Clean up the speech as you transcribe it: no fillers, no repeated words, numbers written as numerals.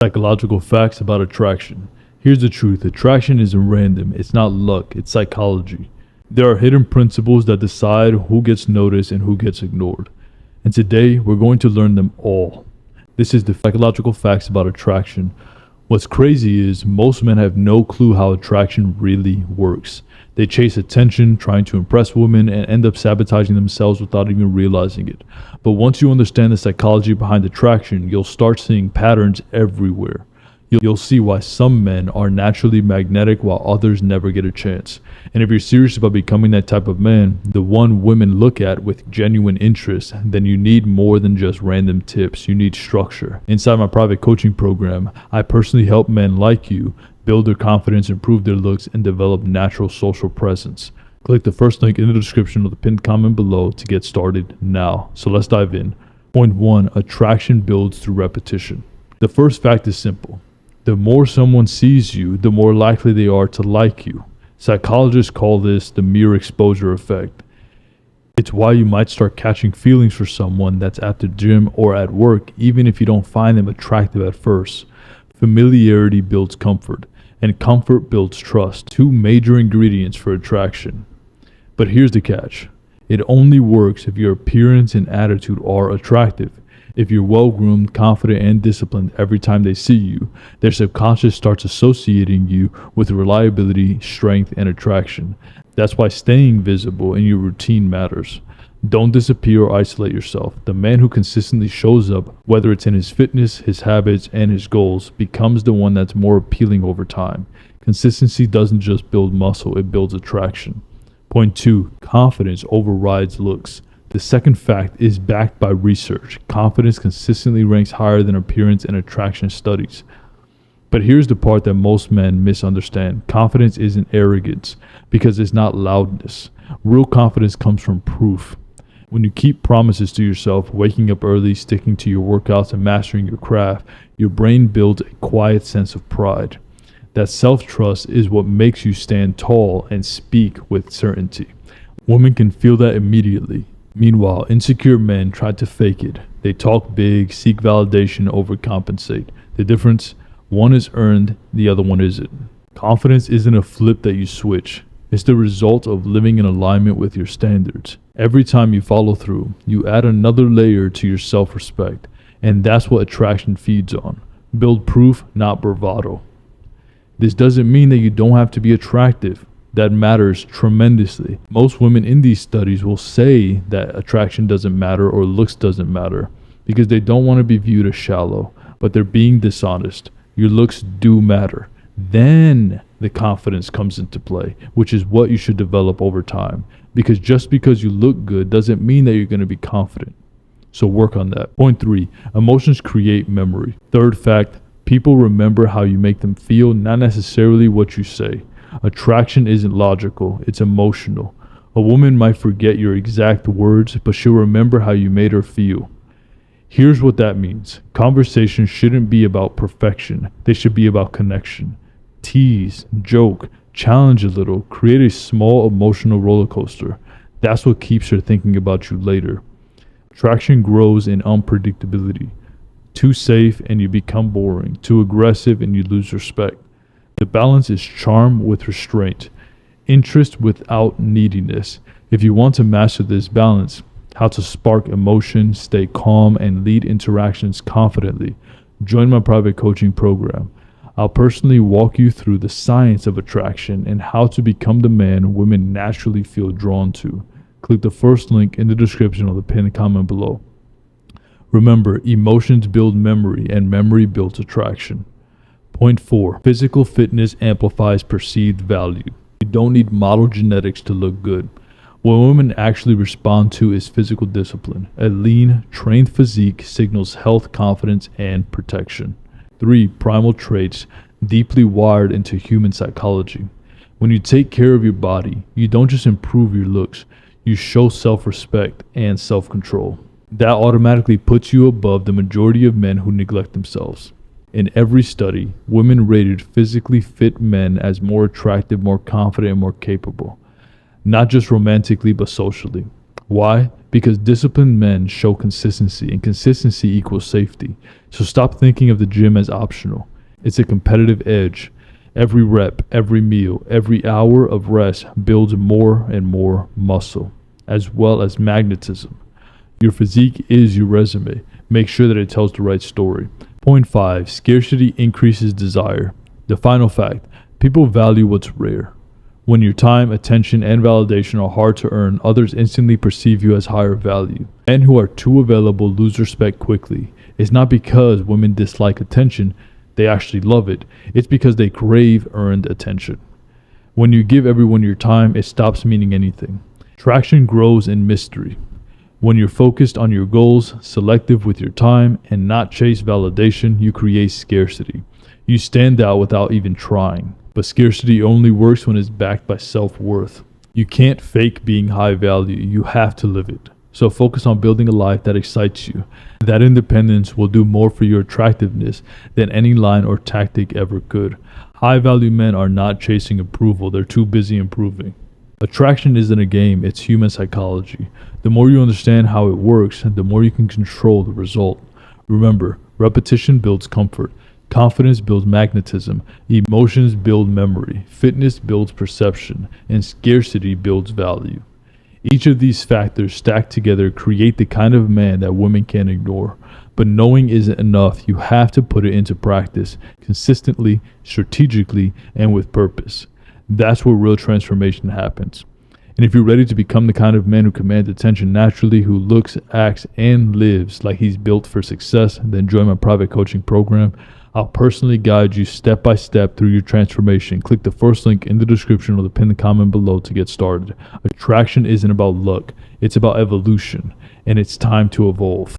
Psychological facts about attraction. Here's the truth: attraction isn't random, it's not luck, it's psychology. There are hidden principles that decide who gets noticed and who gets ignored. And today, we're going to learn them all. This is the psychological facts about attraction. What's crazy is most men have no clue how attraction really works. They chase attention, trying to impress women, and end up sabotaging themselves without even realizing it. But once you understand the psychology behind attraction, you'll start seeing patterns everywhere. You'll see why some men are naturally magnetic while others never get a chance. And if you're serious about becoming that type of man, the one women look at with genuine interest, then you need more than just random tips. You need structure. Inside my private coaching program, I personally help men like you build their confidence, improve their looks, and develop natural social presence. Click the first link in the description of the pinned comment below to get started now. So let's dive in. Point 1. Attraction builds through repetition. The first fact is simple. The more someone sees you, the more likely they are to like you. Psychologists call this the mere exposure effect. It's why you might start catching feelings for someone that's at the gym or at work, even if you don't find them attractive at first. Familiarity builds comfort, and comfort builds trust, two major ingredients for attraction. But here's the catch. It only works if your appearance and attitude are attractive. If you're well-groomed, confident, and disciplined every time they see you, their subconscious starts associating you with reliability, strength, and attraction. That's why staying visible in your routine matters. Don't disappear or isolate yourself. The man who consistently shows up, whether it's in his fitness, his habits, and his goals, becomes the one that's more appealing over time. Consistency doesn't just build muscle, it builds attraction. Point 2. Confidence overrides looks. The second fact is backed by research. Confidence consistently ranks higher than appearance in attraction studies. But here's the part that most men misunderstand. Confidence isn't arrogance, because it's not loudness. Real confidence comes from proof. When you keep promises to yourself, waking up early, sticking to your workouts, and mastering your craft, your brain builds a quiet sense of pride. That self-trust is what makes you stand tall and speak with certainty. Women can feel that immediately. Meanwhile, insecure men try to fake it. They talk big, seek validation, overcompensate. The difference? One is earned, the other one isn't. Confidence isn't a flip that you switch. It's the result of living in alignment with your standards. Every time you follow through, you add another layer to your self-respect. And that's what attraction feeds on. Build proof, not bravado. This doesn't mean that you don't have to be attractive. That matters tremendously. Most women in these studies will say that attraction doesn't matter or looks doesn't matter because they don't want to be viewed as shallow, but they're being dishonest. Your looks do matter. Then the confidence comes into play, which is what you should develop over time. Because just because you look good doesn't mean that you're going to be confident. So work on that. Point 3, emotions create memory. Third fact, people remember how you make them feel, not necessarily what you say. Attraction isn't logical, it's emotional. A woman might forget your exact words, but she'll remember how you made her feel. Here's what that means. Conversations shouldn't be about perfection, they should be about connection. Tease, joke, challenge a little, create a small emotional roller coaster. That's what keeps her thinking about you later. Attraction grows in unpredictability. Too safe and you become boring, too aggressive and you lose respect. The balance is charm with restraint, interest without neediness. If you want to master this balance, how to spark emotion, stay calm, and lead interactions confidently, join my private coaching program. I'll personally walk you through the science of attraction and how to become the man women naturally feel drawn to. Click the first link in the description of the pinned comment below. Remember, emotions build memory and memory builds attraction. Point 4. Physical fitness amplifies perceived value. You don't need model genetics to look good. What women actually respond to is physical discipline. A lean, trained physique signals health, confidence, and protection. 3. Primal traits deeply wired into human psychology. When you take care of your body, you don't just improve your looks, you show self-respect and self-control. That automatically puts you above the majority of men who neglect themselves. In every study, women rated physically fit men as more attractive, more confident, and more capable. Not just romantically, but socially. Why? Because disciplined men show consistency, and consistency equals safety. So stop thinking of the gym as optional. It's a competitive edge. Every rep, every meal, every hour of rest builds more and more muscle, as well as magnetism. Your physique is your resume. Make sure that it tells the right story. Point 5. Scarcity increases desire. The final fact: people value what's rare. When your time, attention, and validation are hard to earn, others instantly perceive you as higher value. Men who are too available lose respect quickly. It's not because women dislike attention, they actually love it. It's because they crave earned attention. When you give everyone your time, it stops meaning anything. Traction grows in mystery. When you're focused on your goals, selective with your time, and not chase validation, you create scarcity. You stand out without even trying. But scarcity only works when it's backed by self-worth. You can't fake being high value, you have to live it. So focus on building a life that excites you. That independence will do more for your attractiveness than any line or tactic ever could. High value men are not chasing approval, they're too busy improving. Attraction isn't a game, it's human psychology. The more you understand how it works, the more you can control the result. Remember, repetition builds comfort. Confidence builds magnetism, emotions build memory, fitness builds perception, and scarcity builds value. Each of these factors stacked together create the kind of man that women can't ignore. But knowing isn't enough, you have to put it into practice, consistently, strategically, and with purpose. That's where real transformation happens. And if you're ready to become the kind of man who commands attention naturally, who looks, acts, and lives like he's built for success, then join my private coaching program. I'll personally guide you step by step through your transformation. Click the first link in the description or the pinned comment below to get started. Attraction isn't about luck, it's about evolution, and it's time to evolve.